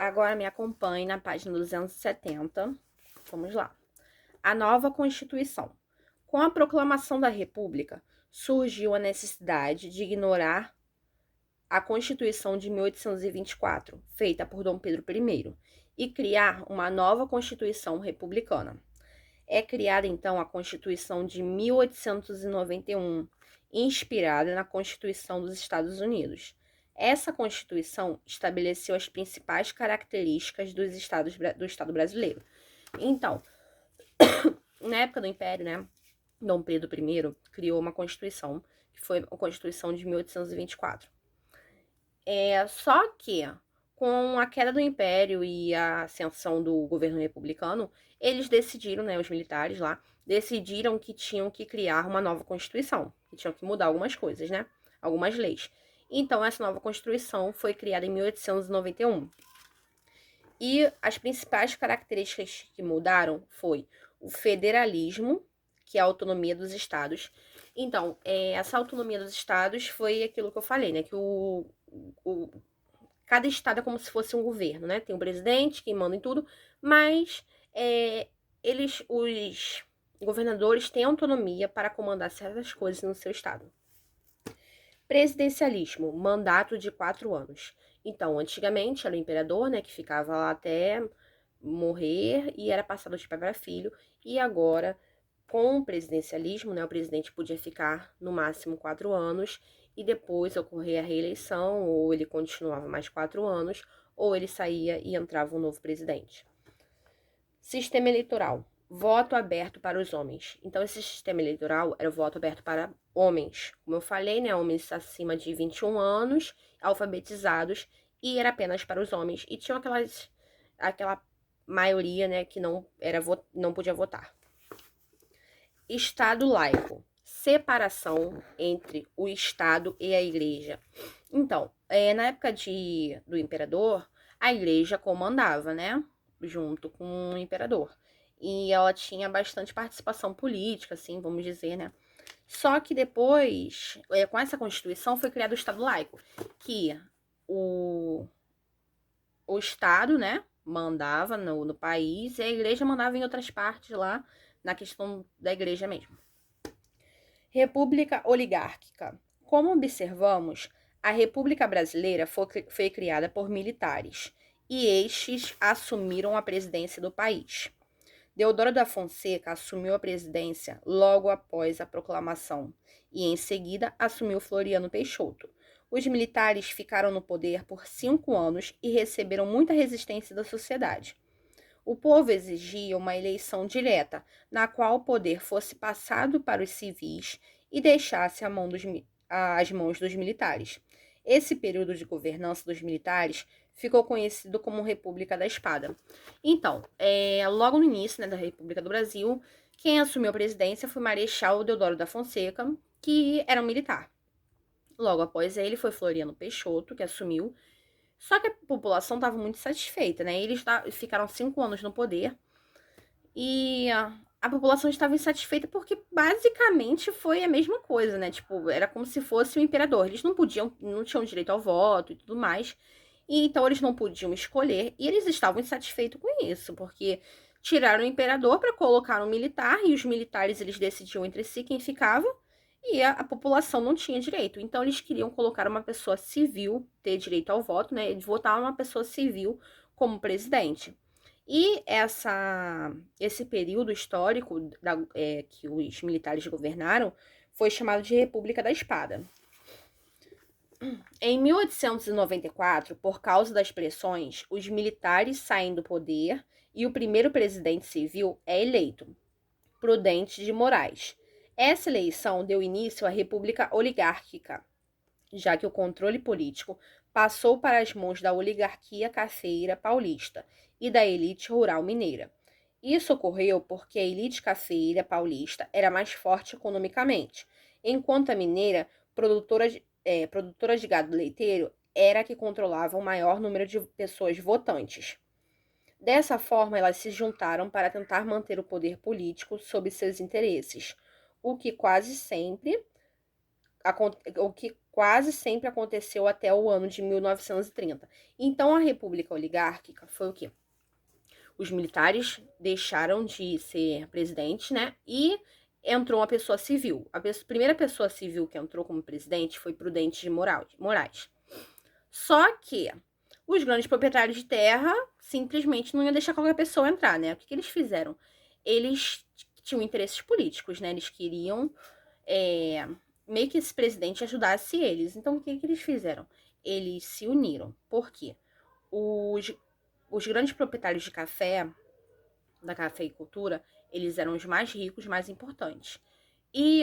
Agora me acompanhe na página 270. Vamos lá. A nova Constituição. Com a proclamação da República, surgiu a necessidade de ignorar a Constituição de 1824, feita por Dom Pedro I, e criar uma nova Constituição republicana. É criada então a Constituição de 1891, inspirada na Constituição dos Estados Unidos. Essa Constituição estabeleceu as principais características do Estado brasileiro. Então, na época do Império, né, Dom Pedro I criou uma Constituição, que foi a Constituição de 1824. Só que, com a queda do Império e a ascensão do governo republicano, eles decidiram, né, os militares lá, decidiram que tinham que criar uma nova Constituição, que tinham que mudar algumas coisas, né, algumas leis. Então, essa nova Constituição foi criada em 1891. E as principais características que mudaram foi o federalismo, que é a autonomia dos estados. Então, essa autonomia dos estados foi aquilo que eu falei, né? Que cada estado é como se fosse um governo, né? Tem um presidente que manda em tudo, mas os governadores têm autonomia para comandar certas coisas no seu estado. Presidencialismo, mandato de 4 anos. Então, antigamente era o imperador, né, que ficava lá até morrer e era passado de pai para filho, e agora, com o presidencialismo, né, o presidente podia ficar no máximo 4 anos e depois ocorrer a reeleição, ou ele continuava mais 4 anos, ou ele saía e entrava um novo presidente. Sistema eleitoral. Voto aberto para os homens. Então, esse sistema eleitoral era o voto aberto para homens. Como eu falei, né? Homens acima de 21 anos, alfabetizados, e era apenas para os homens. E tinha aquela maioria, né, que não podia votar. Estado laico. Separação entre o Estado e a Igreja. Então, na época do imperador, a Igreja comandava, né? Junto com o imperador. E ela tinha bastante participação política, assim, vamos dizer, né? Só que depois, com essa Constituição, foi criado o Estado laico, que o Estado, né, mandava no país e a Igreja mandava em outras partes lá, na questão da Igreja mesmo. República oligárquica. Como observamos, a República Brasileira foi criada por militares e estes assumiram a presidência do país. Deodoro da Fonseca assumiu a presidência logo após a proclamação e, em seguida, assumiu Floriano Peixoto. Os militares ficaram no poder por 5 anos e receberam muita resistência da sociedade. O povo exigia uma eleição direta, na qual o poder fosse passado para os civis e deixasse as mãos dos militares. Esse período de governança dos militares ficou conhecido como República da Espada. Então, logo no início, né, da República do Brasil, quem assumiu a presidência foi Marechal Deodoro da Fonseca, que era um militar. Logo após ele foi Floriano Peixoto, que assumiu. Só que a população estava muito satisfeita, né? Eles ficaram 5 anos no poder e a população estava insatisfeita porque basicamente foi a mesma coisa, né? Tipo, era como se fosse o imperador. Eles não tinham direito ao voto e tudo mais. E então eles não podiam escolher e eles estavam insatisfeitos com isso, porque tiraram o imperador para colocar um militar e os militares eles decidiam entre si quem ficava e a população não tinha direito. Então eles queriam colocar uma pessoa civil, ter direito ao voto, né? Eles votaram uma pessoa civil como presidente. E esse período histórico que os militares governaram foi chamado de República da Espada. Em 1894, por causa das pressões, os militares saem do poder e o primeiro presidente civil é eleito, Prudente de Moraes. Essa eleição deu início à República Oligárquica, já que o controle político passou para as mãos da oligarquia cafeeira paulista e da elite rural mineira. Isso ocorreu porque a elite cafeeira paulista era mais forte economicamente, enquanto a mineira, produtora de gado leiteiro, era a que controlava o maior número de pessoas votantes. Dessa forma, elas se juntaram para tentar manter o poder político sob seus interesses, o que quase quase sempre aconteceu até o ano de 1930. Então, a República Oligárquica foi o quê? Os militares deixaram de ser presidentes, né? E entrou uma pessoa civil. A primeira pessoa civil que entrou como presidente foi Prudente de Moraes. Só que os grandes proprietários de terra simplesmente não iam deixar qualquer pessoa entrar, né? O que eles fizeram? Eles tinham interesses políticos, né? Eles queriam meio que esse presidente ajudasse eles. Então, o que eles fizeram? Eles se uniram. Por quê? Os grandes proprietários de café, da cafeicultura, eles eram os mais ricos, mais importantes. E,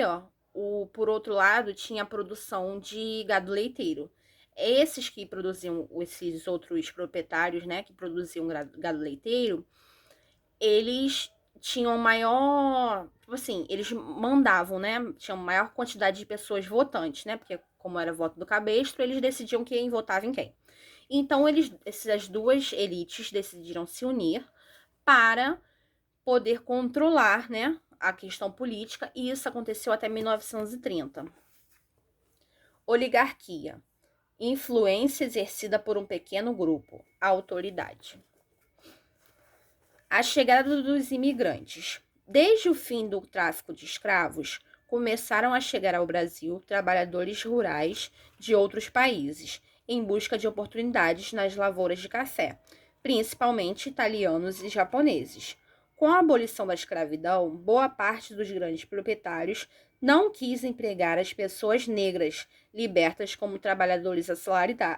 por outro lado, tinha a produção de gado leiteiro. Esses que produziam, esses outros proprietários, né, que produziam gado leiteiro, eles tinham maior, tipo assim, eles mandavam, né, tinham maior quantidade de pessoas votantes, né, porque como era voto do cabestro, eles decidiam quem votava em quem. Então, essas duas elites decidiram se unir para poder controlar, né, a questão política, e isso aconteceu até 1930. Oligarquia. Influência exercida por um pequeno grupo. Autoridade. A chegada dos imigrantes. Desde o fim do tráfico de escravos, começaram a chegar ao Brasil trabalhadores rurais de outros países, em busca de oportunidades nas lavouras de café, principalmente italianos e japoneses. Com a abolição da escravidão, boa parte dos grandes proprietários não quis empregar as pessoas negras libertas como trabalhadores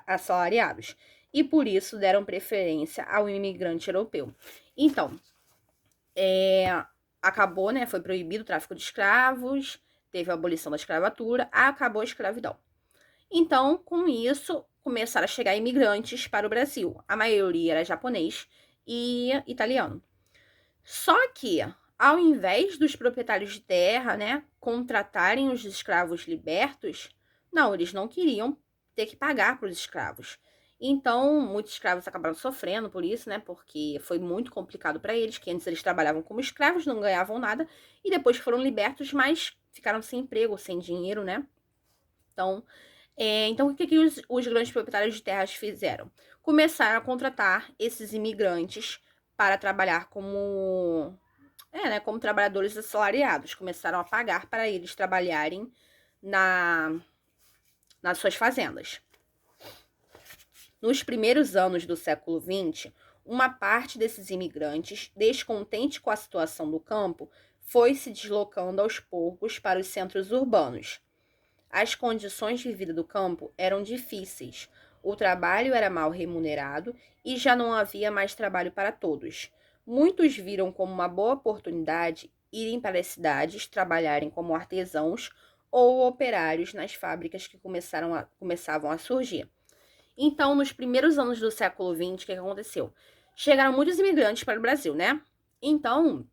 assalariados, e por isso deram preferência ao imigrante europeu. Então, acabou, né? Foi proibido o tráfico de escravos, teve a abolição da escravatura, acabou a escravidão. Então, com isso, começaram a chegar imigrantes para o Brasil. A maioria era japonês e italiano. Só que, ao invés dos proprietários de terra, né, contratarem os escravos libertos, não, eles não queriam ter que pagar para os escravos. Então, muitos escravos acabaram sofrendo por isso, né, porque foi muito complicado para eles, que antes eles trabalhavam como escravos, não ganhavam nada, e depois foram libertos, mas ficaram sem emprego, sem dinheiro, né. Então, o que os grandes proprietários de terras fizeram? Começaram a contratar esses imigrantes para trabalhar como trabalhadores assalariados. Começaram a pagar para eles trabalharem nas suas fazendas. Nos primeiros anos do século XX, uma parte desses imigrantes, descontente com a situação do campo, foi se deslocando aos poucos para os centros urbanos. As condições de vida do campo eram difíceis, o trabalho era mal remunerado e já não havia mais trabalho para todos. Muitos viram como uma boa oportunidade irem para as cidades trabalharem como artesãos ou operários nas fábricas que começavam a surgir. Então, nos primeiros anos do século XX, o que aconteceu? Chegaram muitos imigrantes para o Brasil, né? Então,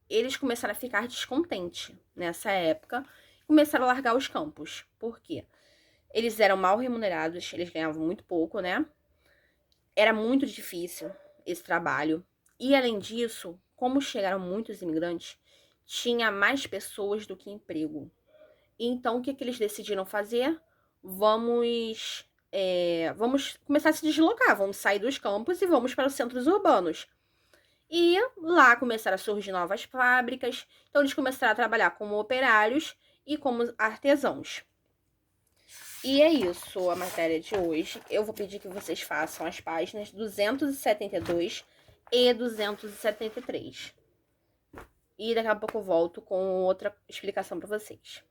eles começaram a ficar descontentes nessa época, começaram a largar os campos. Por quê? Eles eram mal remunerados, eles ganhavam muito pouco, né? Era muito difícil esse trabalho. E, além disso, como chegaram muitos imigrantes, tinha mais pessoas do que emprego. Então, o que eles decidiram fazer? Vamos começar a se deslocar, vamos sair dos campos e vamos para os centros urbanos. E lá começaram a surgir novas fábricas, então eles começaram a trabalhar como operários e como artesãos. E é isso a matéria de hoje. Eu vou pedir que vocês façam as páginas 272 e 273. E daqui a pouco eu volto com outra explicação para vocês.